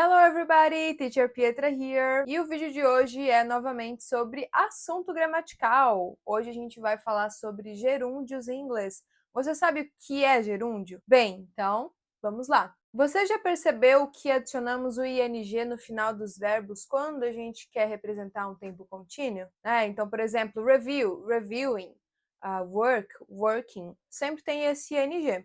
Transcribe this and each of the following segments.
Hello everybody, Teacher Pietra here. E o vídeo de hoje é novamente sobre assunto gramatical. Hoje a gente vai falar sobre gerúndios em inglês. Você sabe o que é gerúndio? Bem, então vamos lá. Você já percebeu que adicionamos o ing no final dos verbos quando a gente quer representar um tempo contínuo? Então, por exemplo, review, reviewing, work, working, sempre tem esse ing.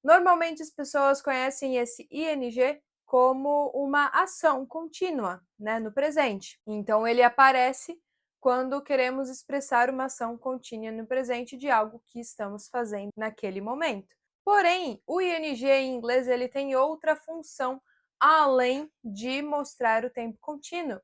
Normalmente as pessoas conhecem esse ing como uma ação contínua, no presente. Então ele aparece quando queremos expressar uma ação contínua no presente de algo que estamos fazendo naquele momento. Porém, o ing em inglês ele tem outra função além de mostrar o tempo contínuo.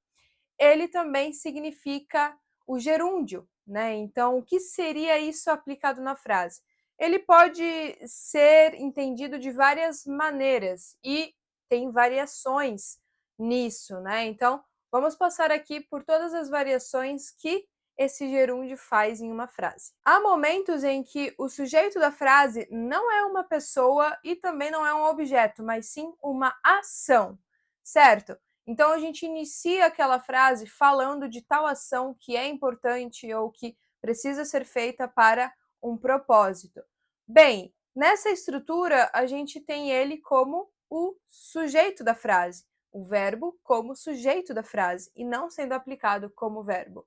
Ele também significa o gerúndio, Então, o que seria isso aplicado na frase? Ele pode ser entendido de várias maneiras e tem variações nisso, Então, vamos passar aqui por todas as variações que esse gerúndio faz em uma frase. Há momentos em que o sujeito da frase não é uma pessoa e também não é um objeto, mas sim uma ação, certo? Então, a gente inicia aquela frase falando de tal ação que é importante ou que precisa ser feita para um propósito. Bem, nessa estrutura, a gente tem ele como o sujeito da frase, o verbo como sujeito da frase e não sendo aplicado como verbo.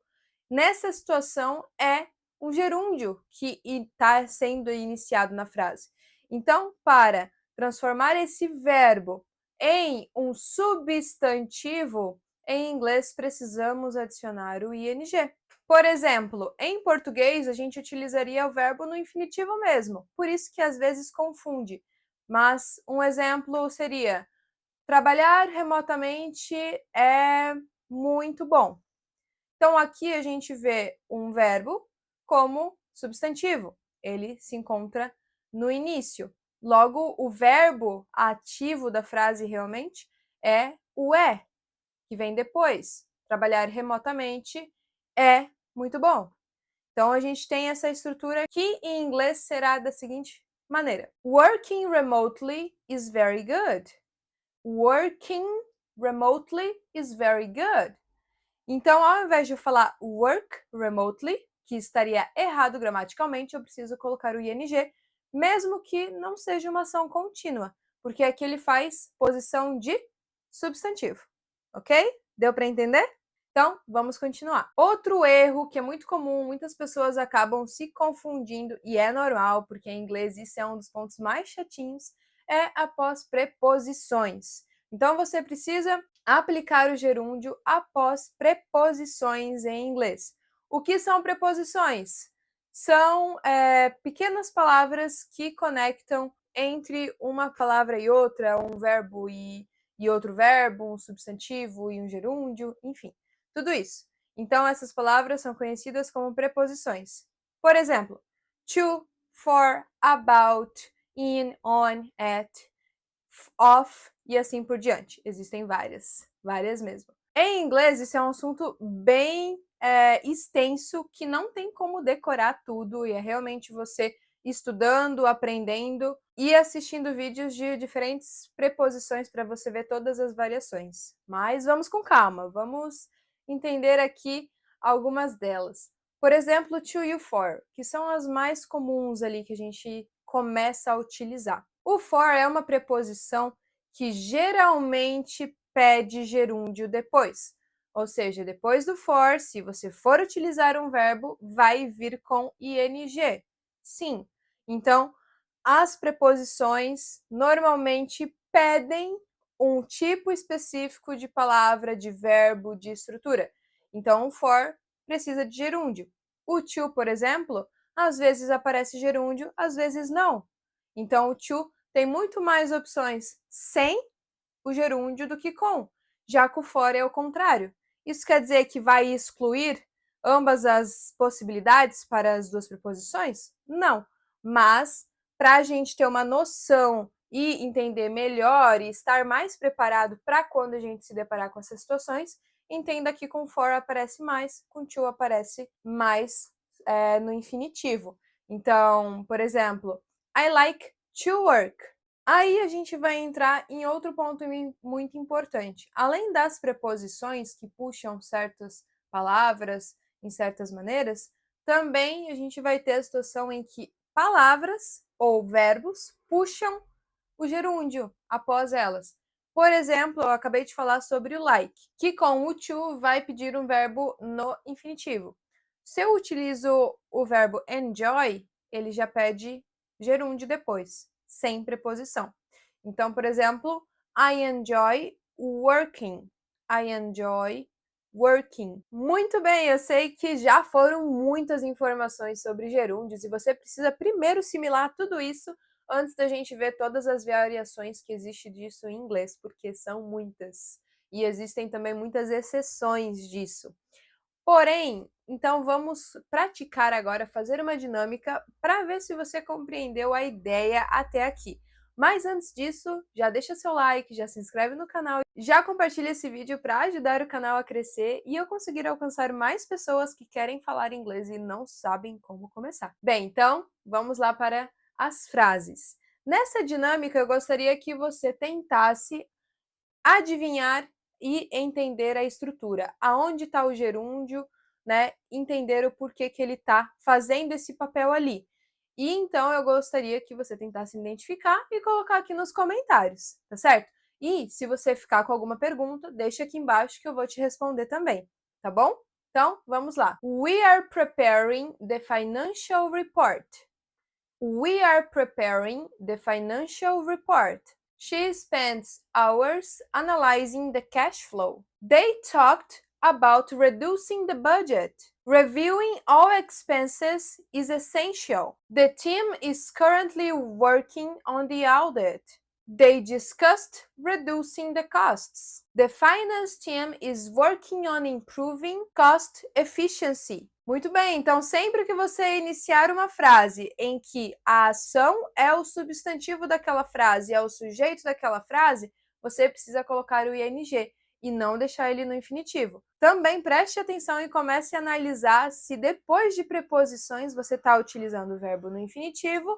Nessa situação, é um gerúndio que está sendo iniciado na frase. Então, para transformar esse verbo em um substantivo, em inglês precisamos adicionar o ing. Por exemplo, em português a gente utilizaria o verbo no infinitivo mesmo, por isso que às vezes confunde. Mas um exemplo seria: trabalhar remotamente é muito bom. Então aqui a gente vê um verbo como substantivo, ele se encontra no início. Logo, o verbo ativo da frase realmente é o é, que vem depois. Trabalhar remotamente é muito bom. Então, a gente tem essa estrutura que em inglês será da seguinte maneira: Working remotely is very good. Working remotely is very good. Então, ao invés de eu falar work remotely, que estaria errado gramaticalmente, eu preciso colocar o ing, mesmo que não seja uma ação contínua, porque aqui ele faz posição de substantivo, ok? Deu para entender? Então, vamos continuar. Outro erro que é muito comum, muitas pessoas acabam se confundindo, e é normal, porque em inglês isso é um dos pontos mais chatinhos, é após preposições. Então, você precisa aplicar o gerúndio após preposições em inglês. O que são preposições? São pequenas palavras que conectam entre uma palavra e outra, um verbo e outro verbo, um substantivo e um gerúndio, enfim, tudo isso. Então, essas palavras são conhecidas como preposições. Por exemplo, to, for, about, in, on, at, off e assim por diante. Existem várias mesmo. Em inglês, isso é um assunto bem extenso que não tem como decorar tudo e é realmente você estudando, aprendendo e assistindo vídeos de diferentes preposições para você ver todas as variações. Mas vamos com calma, vamos entender aqui algumas delas. Por exemplo, to e o for, que são as mais comuns ali que a gente começa a utilizar. O for é uma preposição que geralmente pede gerúndio depois. Ou seja, depois do for, se você for utilizar um verbo, vai vir com ing. Sim. Então, as preposições normalmente pedem um tipo específico de palavra, de verbo, de estrutura. Então, o for precisa de gerúndio. O to, por exemplo, às vezes aparece gerúndio, às vezes não. Então, o to tem muito mais opções sem o gerúndio do que com, já que o for é o contrário. Isso quer dizer que vai excluir ambas as possibilidades para as duas preposições? Não. Mas, para a gente ter uma noção e entender melhor e estar mais preparado para quando a gente se deparar com essas situações, entenda que com for aparece mais, com to aparece mais no infinitivo. Então, por exemplo, I like to work. Aí a gente vai entrar em outro ponto muito importante. Além das preposições que puxam certas palavras em certas maneiras, também a gente vai ter a situação em que palavras ou verbos puxam o gerúndio após elas. Por exemplo, eu acabei de falar sobre o like, que com o to vai pedir um verbo no infinitivo. Se eu utilizo o verbo enjoy, ele já pede gerúndio depois, sem preposição. Então, por exemplo, I enjoy working. I enjoy working. Muito bem, eu sei que já foram muitas informações sobre gerúndios e você precisa primeiro assimilar tudo isso antes da gente ver todas as variações que existe disso em inglês, porque são muitas. E existem também muitas exceções disso. Porém, então vamos praticar agora, fazer uma dinâmica para ver se você compreendeu a ideia até aqui. Mas antes disso, já deixa seu like, já se inscreve no canal, já compartilha esse vídeo para ajudar o canal a crescer e eu conseguir alcançar mais pessoas que querem falar inglês e não sabem como começar. Bem, então vamos lá para as frases. Nessa dinâmica, eu gostaria que você tentasse adivinhar e entender a estrutura, aonde está o gerúndio, né? Entender o porquê que ele está fazendo esse papel ali. E então eu gostaria que você tentasse identificar e colocar aqui nos comentários, tá certo? E se você ficar com alguma pergunta, deixa aqui embaixo que eu vou te responder também, tá bom? Então, vamos lá. We are preparing the financial report. We are preparing the financial report. She spends hours analyzing the cash flow. They talked about reducing the budget. Reviewing all expenses is essential. The team is currently working on the audit. They discussed reducing the costs. The finance team is working on improving cost efficiency. Muito bem, então sempre que você iniciar uma frase em que a ação é o substantivo daquela frase, é o sujeito daquela frase, você precisa colocar o ing e não deixar ele no infinitivo. Também preste atenção e comece a analisar se depois de preposições você está utilizando o verbo no infinitivo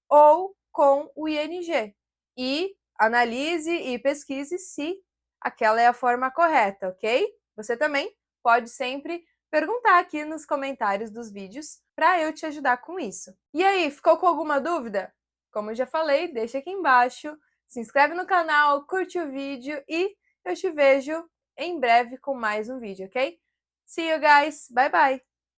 ou com o ing. E analise e pesquise se aquela é a forma correta, ok? Você também pode sempre perguntar aqui nos comentários dos vídeos para eu te ajudar com isso. E aí, ficou com alguma dúvida? Como eu já falei, deixa aqui embaixo, se inscreve no canal, curte o vídeo e eu te vejo em breve com mais um vídeo, ok? See you guys, bye bye!